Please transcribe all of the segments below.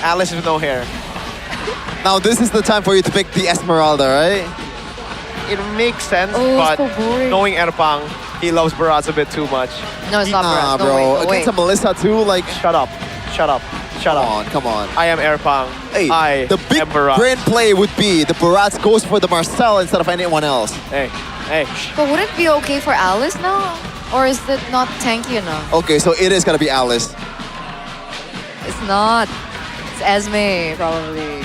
Alice with no hair. Now this is the time for you to pick the Esmeralda, right? It makes sense, Oh, but so boring. knowing Erpang, he loves Barats a bit too much. No, it's not Nah, Barats. No bro. way, no Against a way. Melissa too, like... Shut up. Shut up. Shut up. Come on. I am Erpang. Hey, I the big am Barats. brain play would be the Barats goes for the Marcel instead of anyone else. Hey, hey. But would it be okay for Alice now? Or is it not tanky enough? Okay, so it is gonna be Alice. It's not. It's Esme, probably.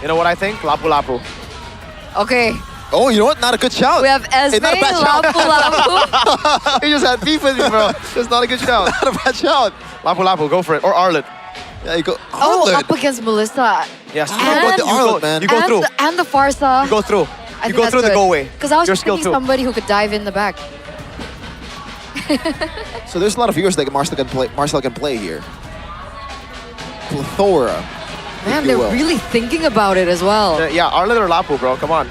You know what I think? Lapu Lapu. Okay. Oh, you know what? Not a good shout. We have Esme, Not a bad shout. Lapu Lapu. He just had beef with me, bro. That's not a good shout. Not a bad shout. Lapu Lapu, go for it. Or Arlet. Yeah, you go. Oh, Arlen. up against Melissa. Yes. I don't know about the And- Arlen, man. You go through. And the Farsa. You go through. I You think go that's through the good. go way. Because I was You're just thinking skilled too. somebody who could dive in the back. So there's a lot of viewers that Marcel can play here. Plethora. Man, do they're well. really thinking about it as well. Yeah, Arlet or Lapu, bro. Come on.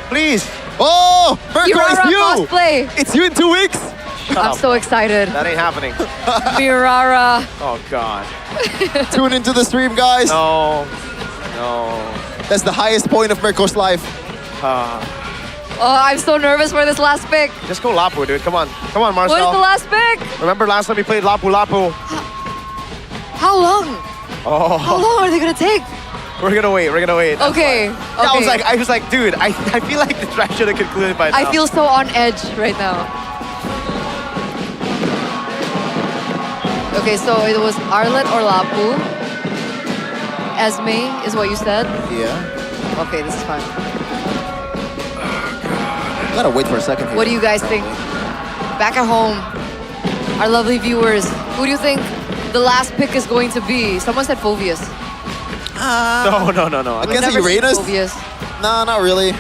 Please. Oh, Merco, Mirara it's you. cosplay. It's you in 2 weeks. Shut I'm up. so excited. That ain't happening. Mirara. Oh, God. Tune into the stream, guys. No. No. That's the highest point of Merco's life. Oh, I'm so nervous for this last pick. Just go Lapu, dude. Come on. Come on, What is the Marcel. last pick? Remember last time we played Lapu Lapu? How long? How Oh, long are they gonna take? we're gonna wait. We're gonna wait. That's Okay. fine. Yeah, I was like, dude, I feel like the draft should have concluded by now. I feel so on edge right now. Okay, so it was Arlet or Lapu. Esme is what you said. Yeah. Okay, this is fine. Gotta wait for a second here. What do you guys think? Back at home, our lovely viewers, who do you think the last pick is going to be? Someone said Phoveus. No. We've Against never seen Uranus? Phoveus. No, not really.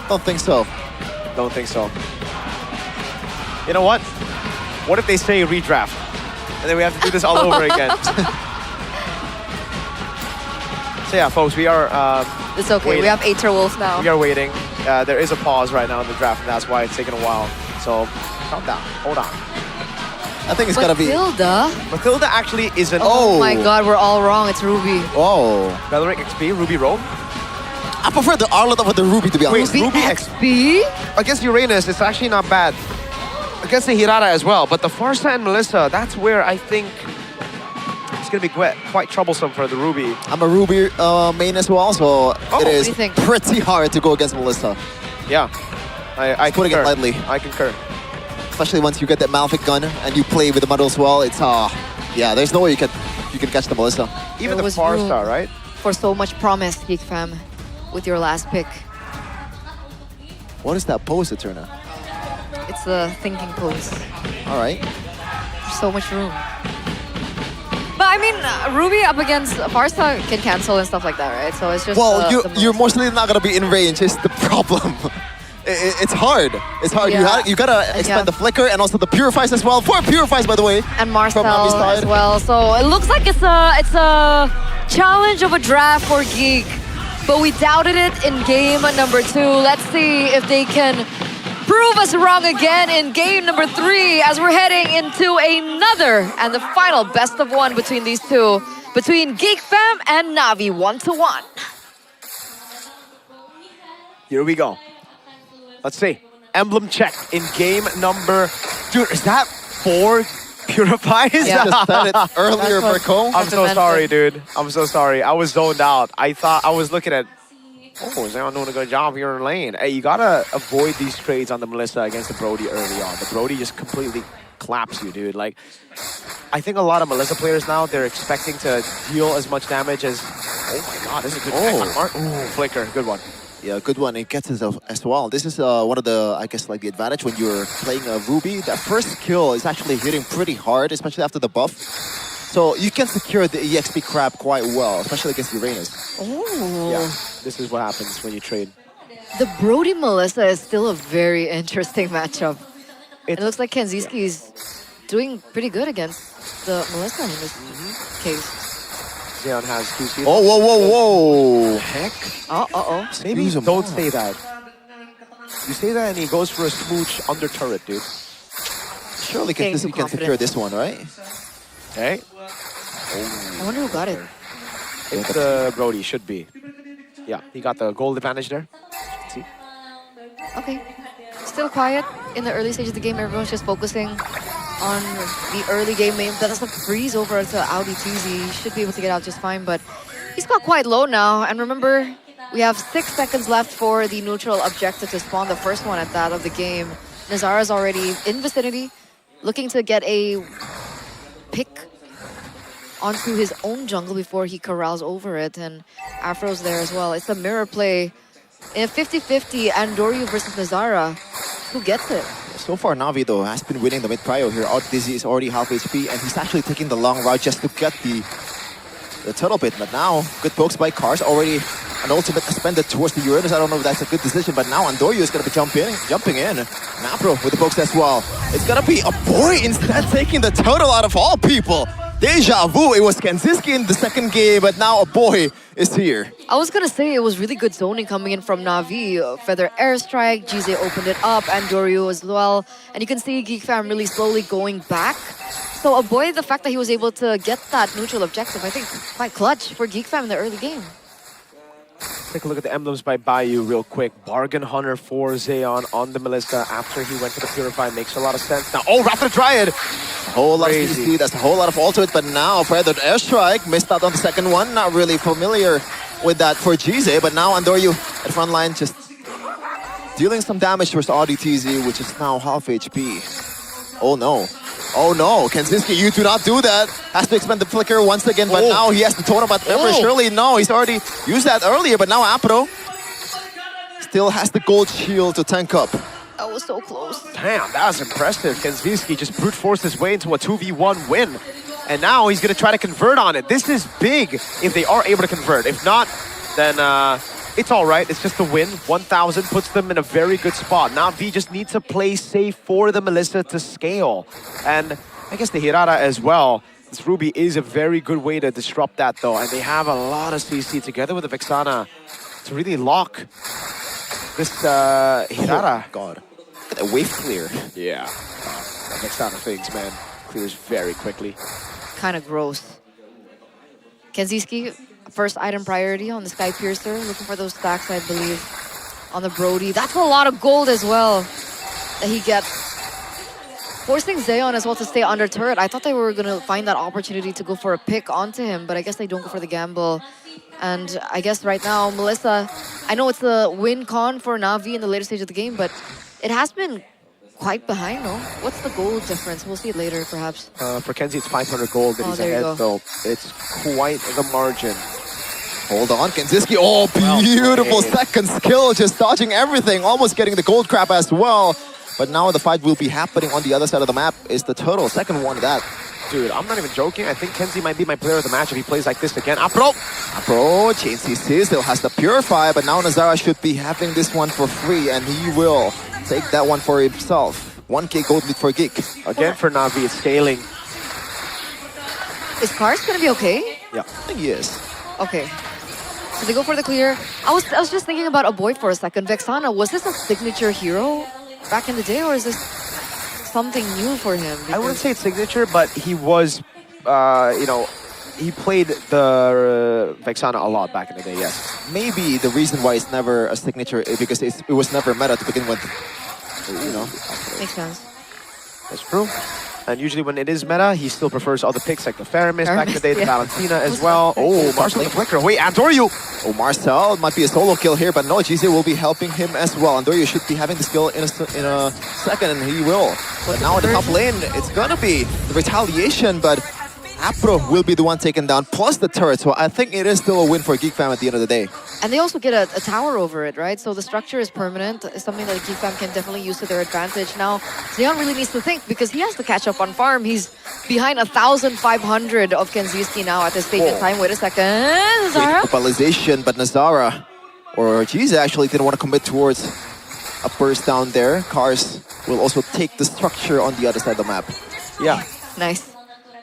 Don't think so. Don't think so. You know what? What if they say redraft? And then we have to do this all over again. So yeah, folks, we are It's okay. waiting. We have Aetherwolf now. We are waiting. There is a pause right now in the draft, and that's why it's taking a while. So calm down. Hold on. I think it's gotta be. Matilda? Matilda actually is an Oh Oh. my god, we're all wrong. It's Ruby. Oh. Beleric XP, Ruby Roam. I prefer the Arlet over the Ruby, to be honest. Wait. Ruby Ruby X- XP? Against Uranus, it's actually not bad. Against the Hirata as well, but the Farsa and Melissa, that's where I think it's gonna be quite troublesome for the Ruby. I'm a Ruby main as well, so Oh, it is what do you think? pretty hard to go against Melissa. Yeah, I Putting it concur. lightly. I concur. Especially once you get that Malefic gun and you play with the model as well. It's yeah, there's no way you can catch the Melissa. Even There the was Farsa, room. right? For so much promise, Geek Fam, with your last pick. What is that pose, Eterna? It's the thinking pose. All right. So much room. But I mean, Ruby up against Farsa can cancel and stuff like that, right? So it's just. Well, the you're most- mostly not gonna be in range. Is the problem. It's hard. It's hard. Yeah. You gotta expand the flicker and also the purifies as well. 4 purifies, by the way. and Marcel from Navi's as side. well. So it looks like it's a challenge of a draft for Geek, but we doubted it in game number 2. Let's see if they can prove us wrong again in game number 3 as we're heading into another and the final best of 1 between these two, between Geek Fam and Navi 1-1. Here we go. Let's see. Emblem check in game number... Dude, is that 4 purifies? Yeah. Just said it earlier, That's what- Merco. I'm so Defensive. sorry, dude. I'm so sorry. I was zoned out. I thought I was looking at... Oh, Zion doing a good job here in lane. Hey, you gotta avoid these trades on the Melissa against the Brody early on. The Brody just completely claps you, dude. Like, I think a lot of Melissa players now, they're expecting to deal as much damage as... Oh my god, this is a good... Ooh, flicker. Good one. Yeah, good one. It gets us as well. This is one of the, I guess, like the advantage when you're playing a Ruby. That first kill is actually hitting pretty hard, especially after the buff. So you can secure the EXP crab quite well, especially against Uranus. Oh. Yeah, this is what happens when you trade. The Brody Melissa is still a very interesting matchup. It looks like Kenziski is doing pretty good against the Melissa in this case. Zion has 2 seeds. Oh, whoa, whoa, whoa. Heck? Uh-oh. Maybe Use 'em don't more. say that. You say that and he goes for a smooch under turret, dude. surely Getting this too we can confident. secure this one, right? Okay. I wonder who got it. It's Brody, should be. Yeah, he got the gold advantage there. See? Okay. Still quiet in the early stage of the game. Everyone's just focusing on the early game. That's a freeze over to Audi TZ. He should be able to get out just fine, but he's got quite low now. And remember, we have 6 seconds left for the neutral objective to spawn the first one at that of the game. Nazara's already in vicinity, looking to get a pick onto his own jungle before he corrals over it. And Afro's there as well. It's a mirror play. In a 50-50 Andoryu versus Nazara. Who gets it? So far, Navi, though, has been winning the mid-prio here. Out Dizzy is already half HP, and he's actually taking the long route just to get the turtle bit. But now, good pokes by Cars. Already an ultimate expended towards the Uranus. I don't know if that's a good decision, but now Andoryu is going to be jumping in. Napro with the pokes as well. It's going to be a boy instead taking the turtle out of all people. Deja vu, it was Kenziski in the second game, but now a boy is here. I was gonna say it was really good zoning coming in from Navi. Feather airstrike, GZ opened it up, and Doryu as well. And you can see Geek Fam really slowly going back. So a boy, the fact that he was able to get that neutral objective, I think quite clutch for Geek Fam in the early game. Take a look at the emblems by Bayou real quick. Bargain Hunter for Zeon on the Melissa after he went to the Purify. Makes a lot of sense. Now, oh, Raptor Dryad! A whole lot Crazy. of CC, that's a whole lot of ultimate, but now Feathered airstrike, missed out on the second one. Not really familiar with that for GZ, but now Andoryu at front line just dealing some damage towards Audi TZ, which is now half HP. Oh no. Oh no, Kenzinski, you do not do that. Has to expend the flicker once again, but now he has the totem. But remember, surely no, he's already used that earlier, but now Apro still has the gold shield to tank up. That was so close. Damn, that was impressive. Kenzinski just brute forced his way into a 2v1 win. And now he's going to try to convert on it. This is big if they are able to convert. If not, then it's all right. It's just a win. 1,000 puts them in a very good spot. Now V just needs to play safe for the Melissa to scale. And I guess the Hirara as well. This Ruby is a very good way to disrupt that though. And they have a lot of CC together with the Vexana to really lock this Hirara. Oh, God. Look at that wave clear. Yeah. That Vexana things, man. Clears very quickly. Kind of gross. Kenziski, first item priority on the Sky Piercer. Looking for those stacks, I believe, on the Brody. That's a lot of gold as well that he gets. Forcing Zeon as well to stay under turret. I thought they were going to find that opportunity to go for a pick onto him, but I guess they don't go for the gamble. And I guess right now, Melissa, I know it's the win con for Navi in the later stage of the game, but it has been quite behind, no? What's the gold difference? We'll see it later, perhaps. For Kenzie, it's 500 gold that he's ahead, so it's quite the margin. Hold on, Kenziski. Oh, beautiful second skill, just dodging everything, almost getting the gold crab as well. But now the fight will be happening on the other side of the map. Is the turtle, second one of that. Dude, I'm not even joking. I think Kenzie might be my player of the match if he plays like this again. Apro! Apro, Chain CC still has the Purify, but now Nazara should be having this one for free, and he will take that one for himself. 1k gold lead for Geek. Again for Navi, it's scaling. Is Cars going to be okay? Yeah, I think he is. Okay. So they go for the clear. I was just thinking about a boy for a second. Vexana, was this a signature hero back in the day, or is this something new for him? I wouldn't say it's signature, but he was, you know, he played the Vexana a lot back in the day, yes. Maybe the reason why it's never a signature is because it was never meta to begin with. You know? Makes sense. That's true. And usually when it is meta, he still prefers other picks like the Faramis back in the day, the Valentina as well. Oh, Marcel with the flicker. Wait, Andoryu! Oh, Marcel might be a solo kill here, but no, GZ will be helping him as well. Andoryu should be having the skill in a second, and he will. But now in the top lane, it's gonna be the retaliation, but Apro will be the one taken down, plus the turret. So I think it is still a win for Geek Fam at the end of the day. And they also get a tower over it, right? So the structure is permanent. It's something that Geek Fam can definitely use to their advantage. Now, Zeon really needs to think because he has to catch up on farm. He's behind 1,500 of Kenziski now at this stage in time. Wait a second. Nazara? Mobilization, but Nazara or GZ actually didn't want to commit towards a burst down there. Cars will also take the structure on the other side of the map. Yeah. Nice.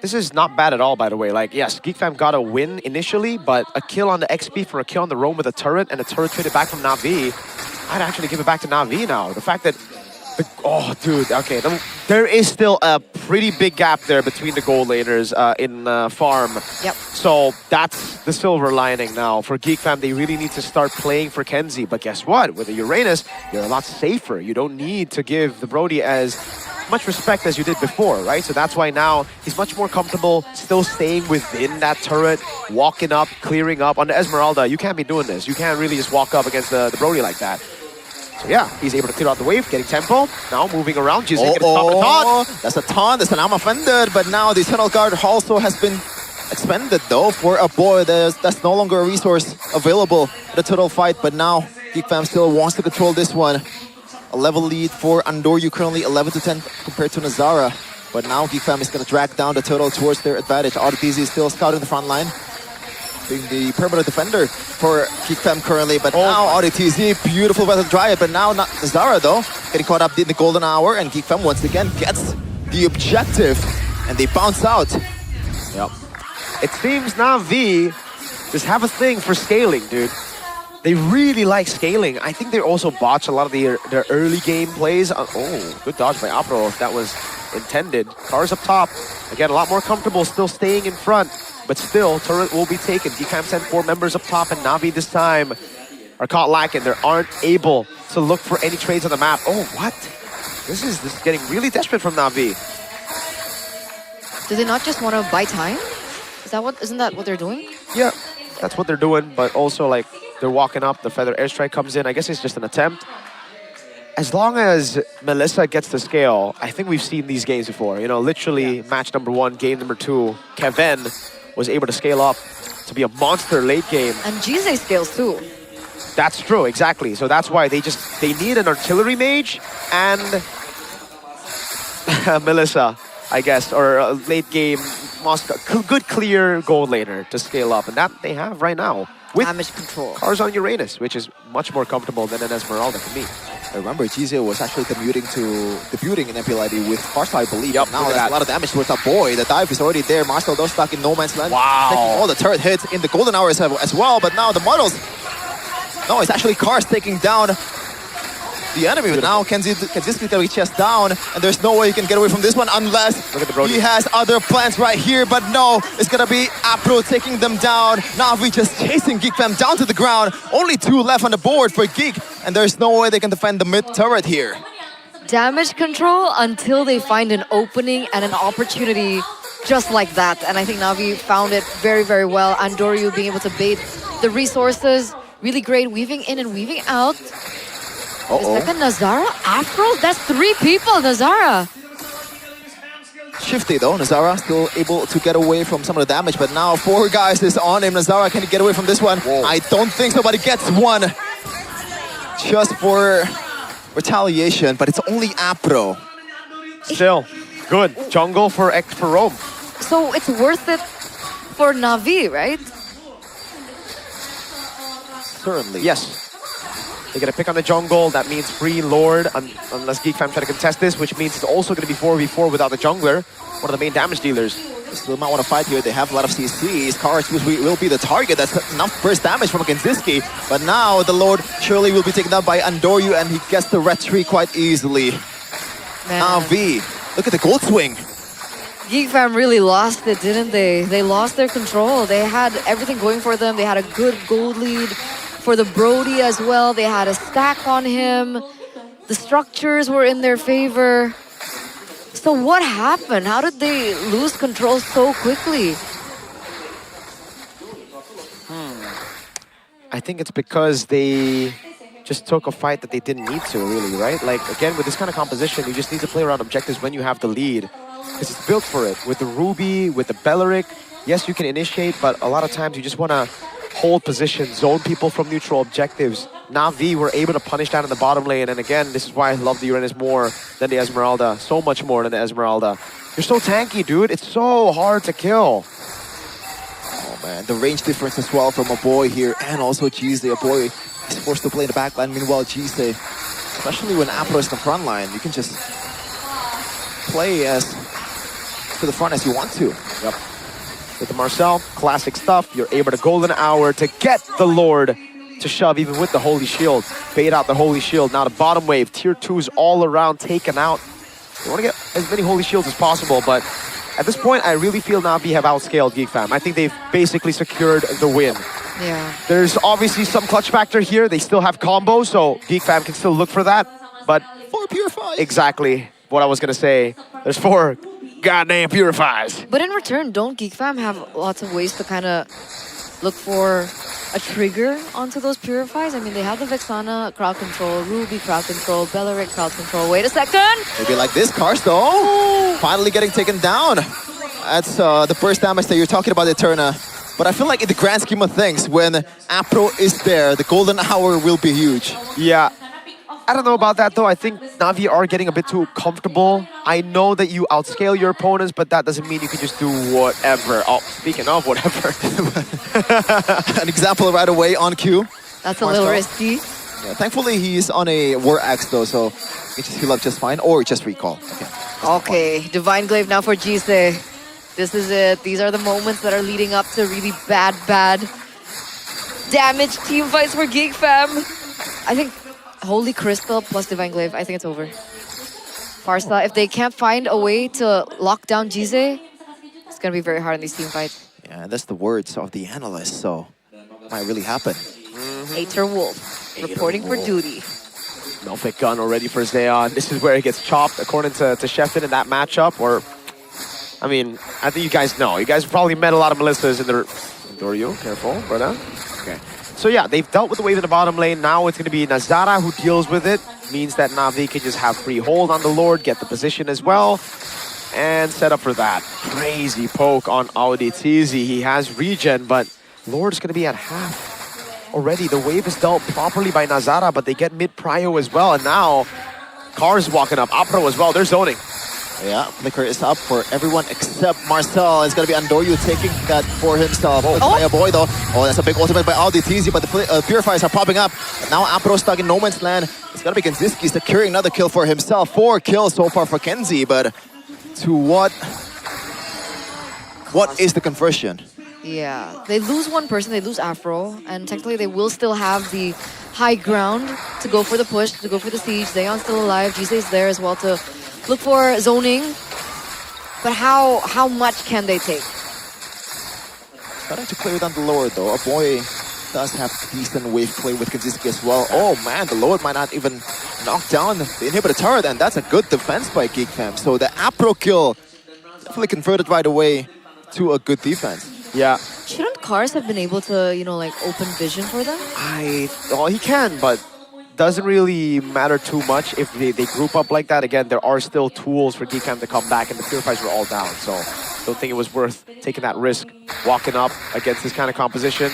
This is not bad at all, by the way. Like, yes, Geek Fam got a win initially, but a kill on the XP for a kill on the roam with a turret, and a turret traded back from Navi. I'd actually give it back to Navi now. The fact that Oh, dude. Okay, there is still a pretty big gap there between the gold laners in farm. Yep. So that's the silver lining now. For Geek Fam, they really need to start playing for Kenzie. But guess what? With the Uranus, you're a lot safer. You don't need to give the Brody as much respect as you did before, right? So that's why now he's much more comfortable still staying within that turret, walking up, clearing up. On the Esmeralda, you can't be doing this. You can't really just walk up against the Brody like that. So yeah, he's able to clear out the wave, getting tempo. Now moving around, Jizzy gonna stop the taunt. That's a taunt, that's an arm offended, but now the Eternal Guard also has been expended though for a boy. That's no longer a resource available in the total fight, but now Geek Fam still wants to control this one. A level lead for Andoryu, currently 11-10 compared to Nazara. But now Geek Fam is going to drag down the total towards their advantage. RTZ is still scouting the front line, being the perimeter defender for Geek Fam currently. But now RTZ, beautiful weather dry. But now not Nazara though, getting caught up in the golden hour, and Geek Fam once again gets the objective, and they bounce out. Yep. It seems NAVI just have a thing for scaling, dude. They really like scaling. I think they also botched a lot of their early game plays. Oh, good dodge by Apro if that was intended. Cars up top. Again, a lot more comfortable still staying in front. But still, turret will be taken. Geek Fam sent 4 members up top, and NAVI this time are caught lacking. They aren't able to look for any trades on the map. Oh, what? This is getting really desperate from NAVI. Do they not just want to buy time? Isn't that what they're doing? Yeah, that's what they're doing. But also, like, they're walking up, the Feather Airstrike comes in. I guess it's just an attempt. As long as Melissa gets the scale, I think we've seen these games before. You know, literally match number 1, game number 2, Kevin was able to scale up to be a monster late game. And GZ scales too. That's true, exactly. So that's why they need an artillery mage and Melissa, I guess, or a late game Moscow. Good clear gold laner to scale up, and that they have right now. With damage control. Cars on Uranus, which is much more comfortable than an Esmeralda for me. I remember GZ was actually debuting in MPL ID with Farsa, I believe. Yep, now that's a lot of damage towards that boy. The dive is already there. Marcel though stuck in no man's land. Wow. Taking all the turret hits in the golden hours as well, but now the models. No, it's actually Cars taking down the enemy, but now Kenziski's gonna be chest down, and there's no way he can get away from this one unless he has other plans right here. But no, it's gonna be Apro taking them down. NAVI just chasing Geek Fam down to the ground. Only 2 left on the board for Geek, and there's no way they can defend the mid turret here. Damage control until they find an opening and an opportunity just like that. And I think NAVI found it very, very well. Andoryu being able to bait the resources, really great, weaving in and weaving out. Is that Nazara? Afro? That's 3 people, Nazara. Shifty though, Nazara still able to get away from some of the damage, but now 4 guys is on him. Nazara, can he get away from this one? Whoa. I don't think so, but he gets one. Just for retaliation, but it's only Apro. Still, good. Jungle for Rome. So it's worth it for NAVI, right? Certainly. Yes. They're going to pick on the jungle. That means free Lord, unless Geek Fam try to contest this, which means it's also going to be 4v4 without the jungler, one of the main damage dealers. They still might want to fight here. They have a lot of CCs. Cars will be the target. That's enough burst damage from Kenziski. But now the Lord surely will be taken down by Andoryu, and he gets the red tree quite easily. NAVI, look at the gold swing. Geek Fam really lost it, didn't they? They lost their control. They had everything going for them. They had a good gold lead for the Brody as well. They had a stack on him. The structures were in their favor. So what happened? How did they lose control so quickly? I think it's because they just took a fight that they didn't need to, really, right? Like, again, with this kind of composition, you just need to play around objectives when you have the lead. Because it's built for it. With the Ruby, with the Belleric, yes, you can initiate, but a lot of times you just want to hold position, zone people from neutral objectives. NAVI were able to punish that in the bottom lane, and again, this is why I love the Uranus more than the Esmeralda. So much more than the Esmeralda. You're so tanky, dude. It's so hard to kill. Oh man, the range difference as well from a boy here, and also GZ. A boy is forced to play in the back line, meanwhile GZ, especially when Apro is in the front line, you can just play as to the front as you want to. Yep. With the Marcel, classic stuff. You're able to golden hour to get the Lord to shove, even with the Holy Shield. Bait out the Holy Shield. Now the bottom wave, tier 2s all around taken out. They want to get as many Holy Shields as possible, but at this point, I really feel Navi have outscaled Geek Fam. I think they've basically secured the win. Yeah. There's obviously some clutch factor here. They still have combos, so Geek Fam can still look for that. But 4 purifies. exactly what I was going to say. There's 4 goddamn purifies. But in return, don't Geek Fam have lots of ways to kind of look for a trigger onto those purifies? I mean, they have the Vexana crowd control, Ruby crowd control, Bellaric crowd control. Wait a second! Maybe like this, Cars though. Finally getting taken down. That's the burst damage that you're talking about, Eterna. But I feel like in the grand scheme of things, when Apro is there, the golden hour will be huge. Yeah. I don't know about that though. I think Navi are getting a bit too comfortable. I know that you outscale your opponents, but that doesn't mean you can just do whatever. Oh, speaking of whatever. An example right away on cue. That's a little risky. Yeah, thankfully, he's on a War Axe though, so he just heal up just fine, or just recall. Okay, Divine Glaive now for Jise. This is it. These are the moments that are leading up to really bad damage team fights for Geek Fam. I think Holy Crystal plus Divine Glaive, I think it's over. Farsa, if they can't find a way to lock down Jise, it's going to be very hard in these team fights. Yeah, that's the words of the analyst, so might really happen. Aether Wolf, reporting for duty. Melfic gun already for Zeon. This is where it gets chopped, according to Sheffin in that matchup. Or, I mean, I think you guys know. You guys probably met a lot of Melissas in the... Doryu, careful, brother. Okay. So yeah, they've dealt with the wave in the bottom lane. Now it's going to be Nazara who deals with it. Means that Navi can just have free hold on the Lord, get the position as well, and set up for that. Crazy poke on Audi Tizi. He has regen, but Lord's going to be at half. Already, the wave is dealt properly by Nazara, but they get mid-prio as well. And now, Cars walking up. Apro as well. They're zoning. Yeah, Flicker is up for everyone except Marcel. It's going to be Andoryu taking that for himself. Oh, boy, though. Oh, that's a big ultimate by Audi Tizi, but the Purifiers are popping up. And now Apro stuck in no man's land. It's going to be Kenziski securing another kill for himself. 4 kills so far for Kenzie, but to what is the conversion? Yeah, they lose one person, they lose Afro, and technically they will still have the high ground to go for the push, to go for the siege. Zeon's still alive, Jise is there as well to look for zoning. But how much can they take? Starting to clear down the Lord though. A boy does have decent wave play with Kenziski as well. Oh man, the Lord might not even knock down the inhibitor turret, and that's a good defense by Geek Fam. So the Apro kill definitely converted right away to a good defense. Yeah. Shouldn't Cars have been able to, you know, like open vision for them? Well, he can, but doesn't really matter too much if they group up like that. Again, there are still tools for Geek Fam to come back, and the Purifiers were all down. So don't think it was worth taking that risk, walking up against this kind of composition.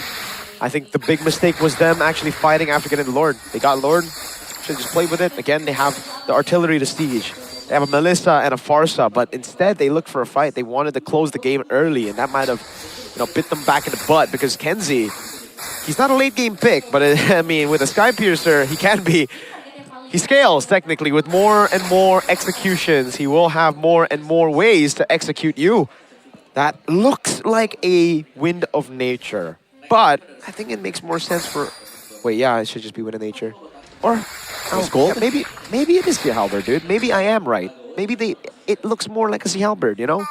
I think the big mistake was them actually fighting after getting the Lord. They got Lord, should just play with it. Again, they have the artillery to siege. They have a Melissa and a Farsa, but instead they looked for a fight. They wanted to close the game early, and that might have, you know, bit them back in the butt because Kenzie, he's not a late game pick, but I mean, with a Sky Piercer, he can be. He scales technically with more and more executions. He will have more and more ways to execute you. That looks like a Wind of Nature, but I think it makes more sense for. Wait, yeah, it should just be Wind of Nature, or. Gold? Yeah, maybe it is Sea Halberd, dude. Maybe I am right. Maybe it looks more like a Sea Halberd, you know?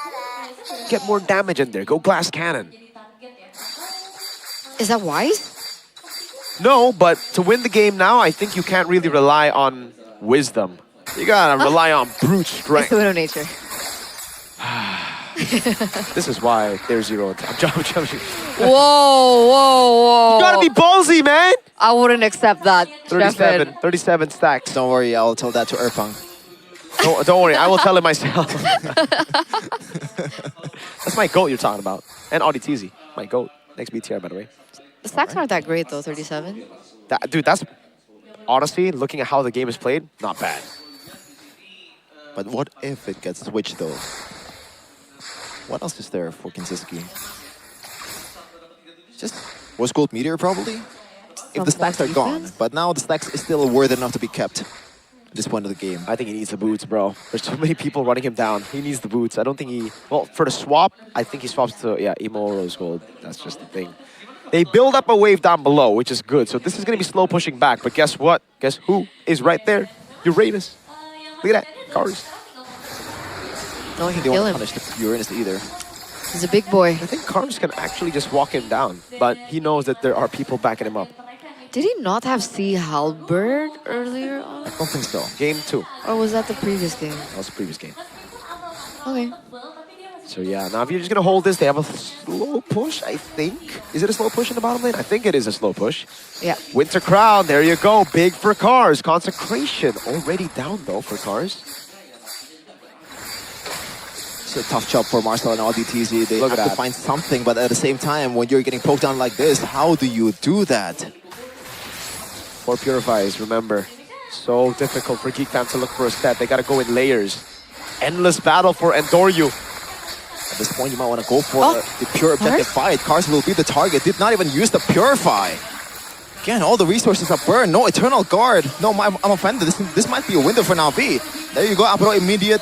Get more damage in there. Go Glass Cannon. Is that wise? No, but to win the game now, I think you can't really rely on wisdom. You gotta rely on brute strength. It's the Wind of Nature. This is why there's 0. I'm jumping. Whoa. You gotta be ballsy, man. I wouldn't accept that. 37 stacks. Don't worry, I'll tell that to Erpang. Don't worry, I will tell it myself. That's my GOAT you're talking about. And Audi Tizi, my GOAT. Next BTR, by the way. The stacks aren't that great though, 37. Dude, that's honestly, looking at how the game is played, not bad. But what if it gets switched though? What else is there for Kinsiski? Just Rose Gold Meteor probably? If the stacks are gone. But now the stacks is still worth enough to be kept at this point of the game. I think he needs the boots, bro. There's too many people running him down. He needs the boots. I don't think he... Well, for the swap, I think he swaps to, yeah, Emo Rose Gold. That's just the thing. They build up a wave down below, which is good. So this is going to be slow pushing back. But guess what? Guess who is right there? Uranus. Look at that. Cars. I don't think they want to punish the Uranus either. He's a big boy. I think Cars can actually just walk him down. But he knows that there are people backing him up. Did he not have Sea Halberd earlier on? I don't think so. Game 2. Or was that the previous game? That was the previous game. Okay. So yeah, now if you're just going to hold this, they have a slow push, I think. Is it a slow push in the bottom lane? I think it is a slow push. Yeah. Winter Crown, there you go. Big for Cars. Consecration already down though for Cars. It's a tough job for Marcel and AudiTZ. They have to find something, but at the same time, when you're getting poked down like this, how do you do that? For Purifies, remember, so difficult for Geek Fam to look for a stat. They got to go in layers. Endless battle for Endoryu. At this point, you might want to go for the pure objective fight. Cars will be the target. Did not even use the Purify. Again, all the resources are burned. No Eternal Guard. No, I'm offended. This might be a window for Navi. There you go, Apro, immediate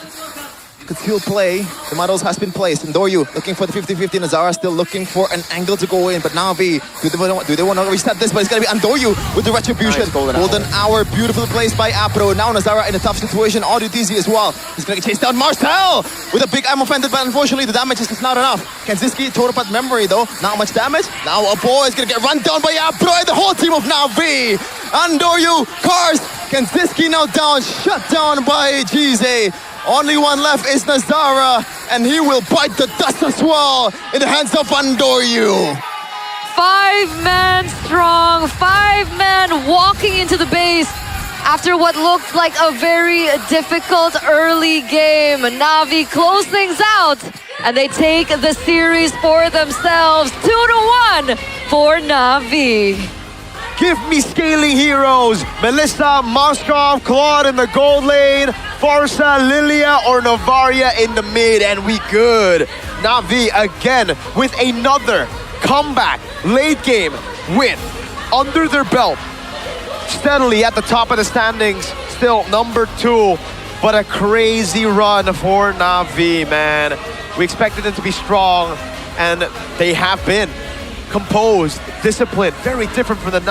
concealed play. The models has been placed. Endoryu looking for the 50-50. Nazara still looking for an angle to go in. But Navi, do they want to reset this? But it's going to be Endoryu with the Retribution. Nice, golden hour, beautifully placed by Apro. Now Nazara in a tough situation. AudiTZ as well. He's going to chase down Marcel with a big I'm offended, but unfortunately the damage is just not enough. Kenziski, Totopat memory though. Not much damage. Now a boy is going to get run down by Apro and the whole team of Navi. Endoryu, Cars, Kenziski now down, shut down by GZ. Only one left is Nazara, and he will bite the dust as well in the hands of Endoryu. 5-man strong, 5-man walking into the base after what looked like a very difficult early game. Navi close things out, and they take the series for themselves. 2-1 for Navi. Give me scaling heroes. Melissa, Moskov, Claude in the gold lane. Farsa, Lilia, or Novaria in the mid, and we good. Navi again with another comeback late game win under their belt. Steadily at the top of the standings, still number 2, but a crazy run for Navi, man. We expected them to be strong, and they have been composed, disciplined, very different from the Navi.